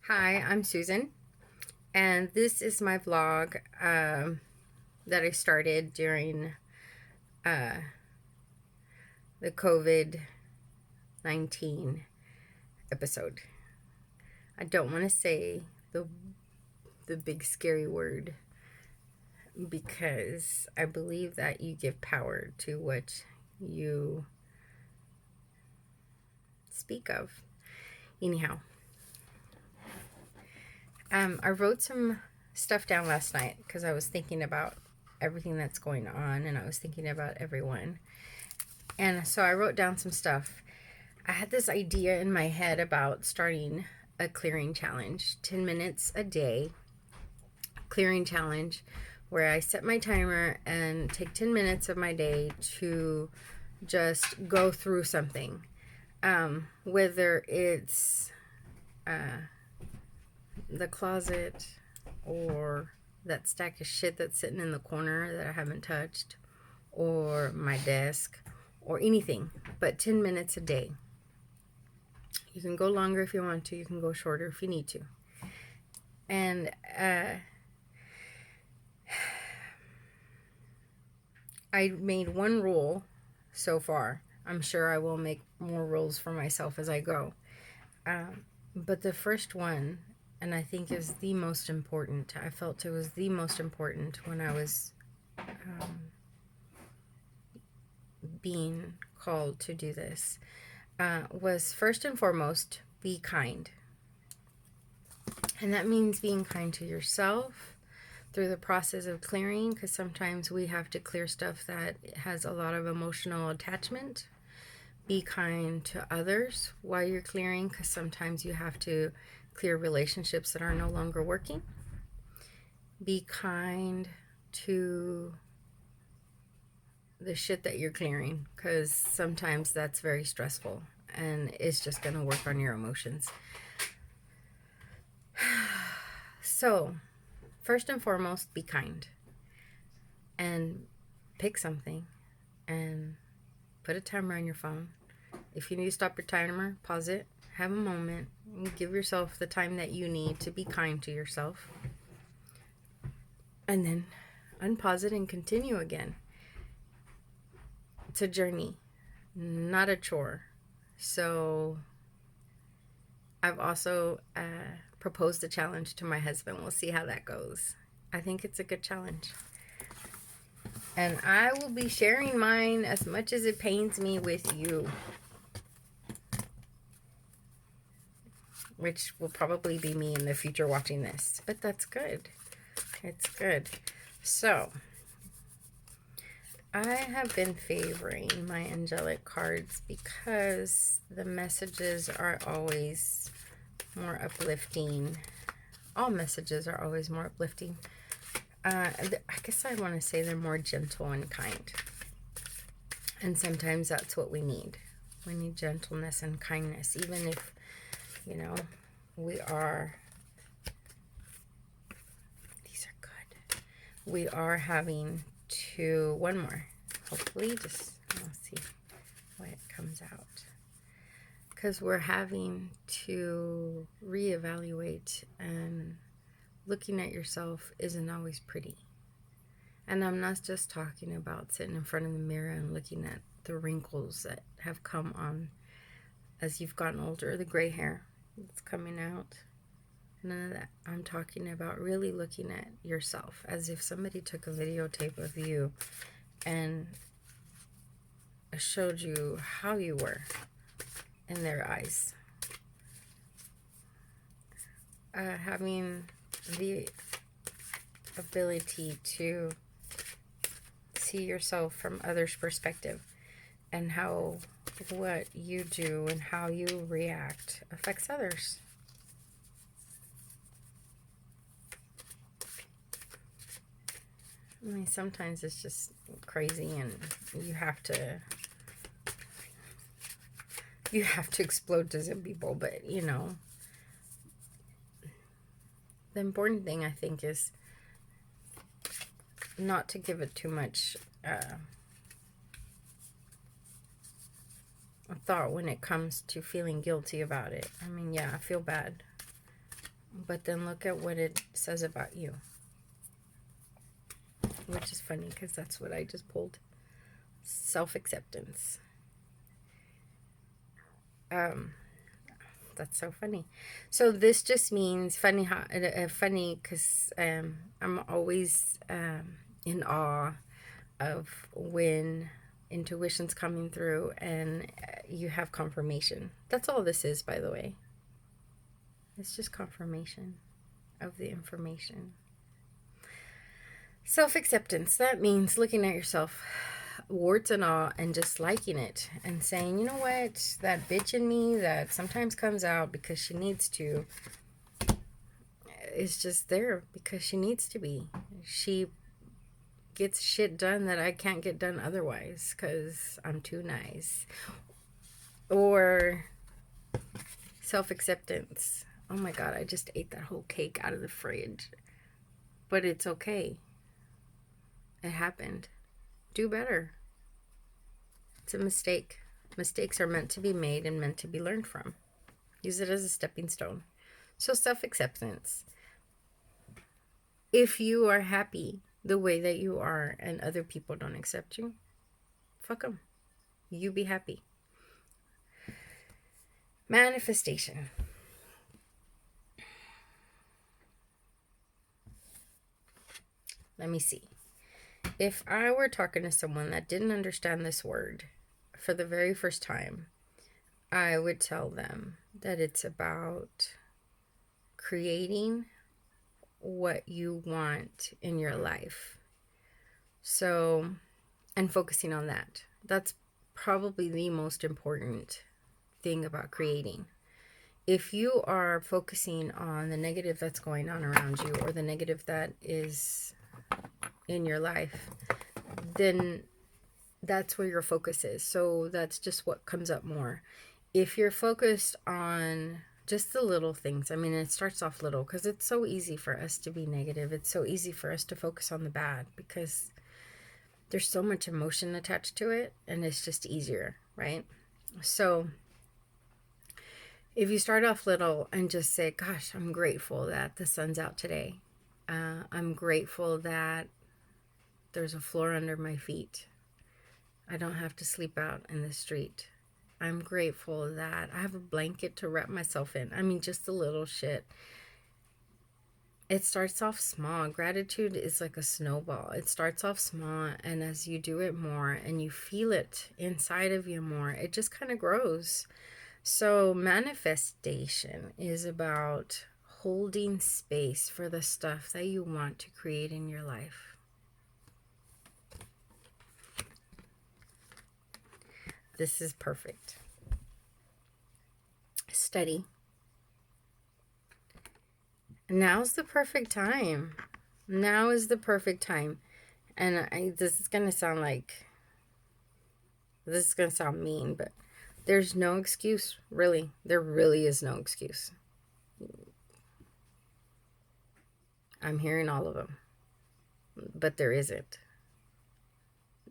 Hi, I'm Susan, and this is my vlog that I started during uh, the COVID-19 episode. I don't want to say the big scary word because I believe that you give power to what you speak of. Anyhow, I wrote some stuff down last night because I was thinking about everything that's going on and I was thinking about everyone. And so I wrote down some stuff. I had this idea in my head about starting a clearing challenge, 10 minutes a day clearing challenge, where I set my timer and take 10 minutes of my day to just go through something. Whether it's the closet or that stack of shit that's sitting in the corner that I haven't touched, or my desk, or anything, but 10 minutes a day. You can go longer if you want to. You can go shorter if you need to. And I made one rule so far. I'm sure I will make more rules for myself as I go. But the first one, and I think is the most important, I felt it was the most important when I was being called to do this, was first and foremost, be kind. And that means being kind to yourself through the process of clearing, because sometimes we have to clear stuff that has a lot of emotional attachment. Be kind to others while you're clearing, because sometimes you have to clear relationships that are no longer working. Be kind to the shit that you're clearing, because sometimes that's very stressful and it's just going to work on your emotions. So, first and foremost, be kind and pick something and put a timer on your phone. If you need to stop your timer, pause it, have a moment, and give yourself the time that you need to be kind to yourself. And then unpause it and continue again. It's a journey, not a chore. So I've also proposed a challenge to my husband. We'll see how that goes. I think it's a good challenge. And I will be sharing mine as much as it pains me with you. Which will probably be me in the future watching this. But that's good. It's good. So, I have been favoring my angelic cards because the messages are always more uplifting. All messages are always more uplifting. I guess I want to say they're more gentle and kind. And sometimes that's what we need. We need gentleness and kindness, even if, you know, we are, these are good. We are having to, one more, hopefully, just, let's see what it comes out. Because we're having to reevaluate, and looking at yourself isn't always pretty. And I'm not just talking about sitting in front of the mirror and looking at the wrinkles that have come on as you've gotten older, the gray hair that's coming out. None of that. I'm talking about really looking at yourself as if somebody took a videotape of you and showed you how you were in their eyes. Having the ability to see yourself from others' perspective, and how what you do and how you react affects others. I mean, sometimes it's just crazy and you have to explode to some people, but you know, the important thing I think is not to give it too much thought when it comes to feeling guilty about it. I mean, yeah, I feel bad. But then look at what it says about you. Which is funny because that's what I just pulled. Self-acceptance. That's so funny. So this just means funny because I'm always in awe of when intuition's coming through and you have confirmation. That's all this is, by the way. It's just confirmation of the information. Self-acceptance, that means looking at yourself, warts and all, and just liking it and saying, you know what, that bitch in me that sometimes comes out because she needs to is just there because she needs to be. She gets shit done that I can't get done otherwise because I'm too nice. Or self-acceptance. Oh my God, I just ate that whole cake out of the fridge. But it's okay. It happened. Do better. It's a mistake. Mistakes are meant to be made and meant to be learned from. Use it as a stepping stone. So self-acceptance. If you are happy the way that you are and other people don't accept you, fuck them. You be happy. Manifestation. Let me see. If I were talking to someone that didn't understand this word for the very first time, I would tell them that it's about creating what you want in your life. So, and focusing on that. That's probably the most important thing about creating. If you are focusing on the negative that's going on around you or the negative that is in your life, then that's where your focus is. So that's just what comes up more. If you're focused on just the little things, I mean, it starts off little because it's so easy for us to be negative. It's so easy for us to focus on the bad because there's so much emotion attached to it and it's just easier, right? So if you start off little and just say, gosh, I'm grateful that the sun's out today. I'm grateful that there's a floor under my feet. I don't have to sleep out in the street. I'm grateful that I have a blanket to wrap myself in. I mean, just a little shit. It starts off small. Gratitude is like a snowball. It starts off small, and as you do it more and you feel it inside of you more, it just kind of grows. So manifestation is about holding space for the stuff that you want to create in your life. This is perfect. Study. Now's the perfect time. Now is the perfect time. And this is going to sound mean, but there's no excuse, really. There really is no excuse. I'm hearing all of them, but there isn't.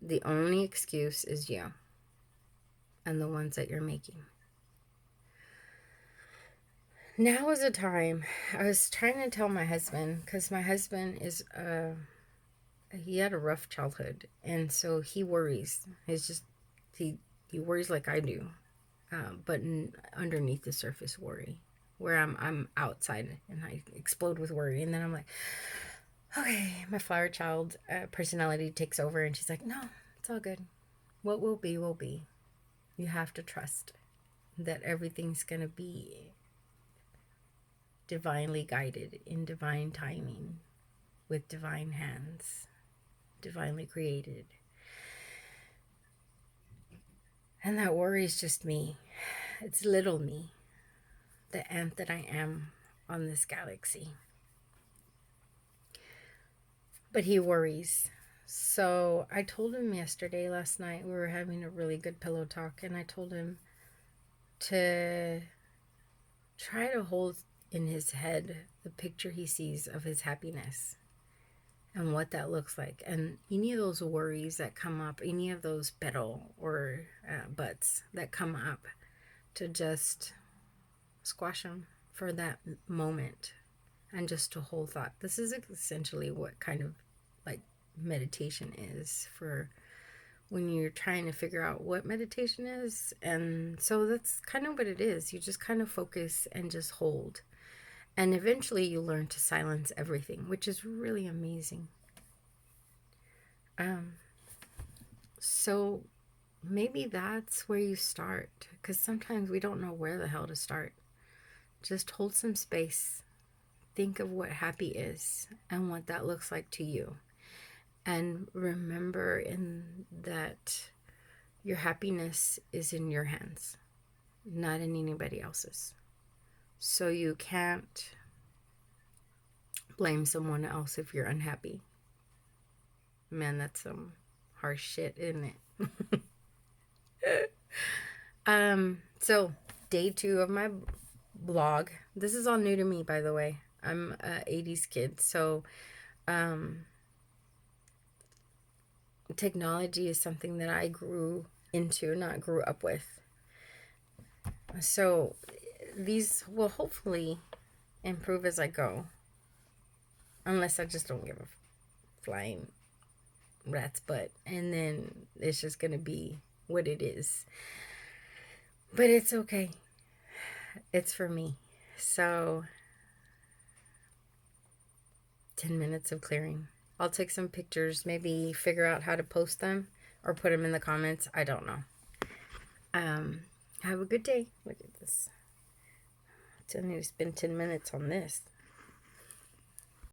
The only excuse is you and the ones that you're making. Now is a time. I was trying to tell my husband, because my husband is he had a rough childhood, and so he worries. He worries like I do, but underneath the surface worry, where I'm outside and I explode with worry, and then I'm like, okay, my flower child personality takes over, and she's like, no, it's all good. What will be will be. You have to trust that everything's gonna be divinely guided in divine timing with divine hands, divinely created. And that worry is just me. It's little me, the ant that I am on this galaxy. But he worries. So I told him last night, we were having a really good pillow talk, and I told him to try to hold in his head the picture he sees of his happiness and what that looks like. And any of those worries that come up, any of those pero or buts that come up, to just squash them for that moment and just to hold thought. This is essentially what kind of like meditation is for when you're trying to figure out what meditation is. And so that's kind of what it is. You just kind of focus and just hold. And eventually you learn to silence everything, which is really amazing. So maybe that's where you start, because sometimes we don't know where the hell to start. Just hold some space. Think of what happy is and what that looks like to you. And remember that your happiness is in your hands, not in anybody else's. So you can't blame someone else if you're unhappy. Man, that's some harsh shit, isn't it? So day 2 of my blog. This is all new to me, by the way. I'm a 80s kid, so technology is something that I grew into, not grew up with. So these will hopefully improve as I go, unless I just don't give a flying rat's butt, and then it's just gonna be what it is. But it's okay. It's for me. So 10 minutes of clearing. I'll take some pictures, maybe figure out how to post them or put them in the comments. I don't know. Have a good day. Look at this. I need to spend 10 minutes on this.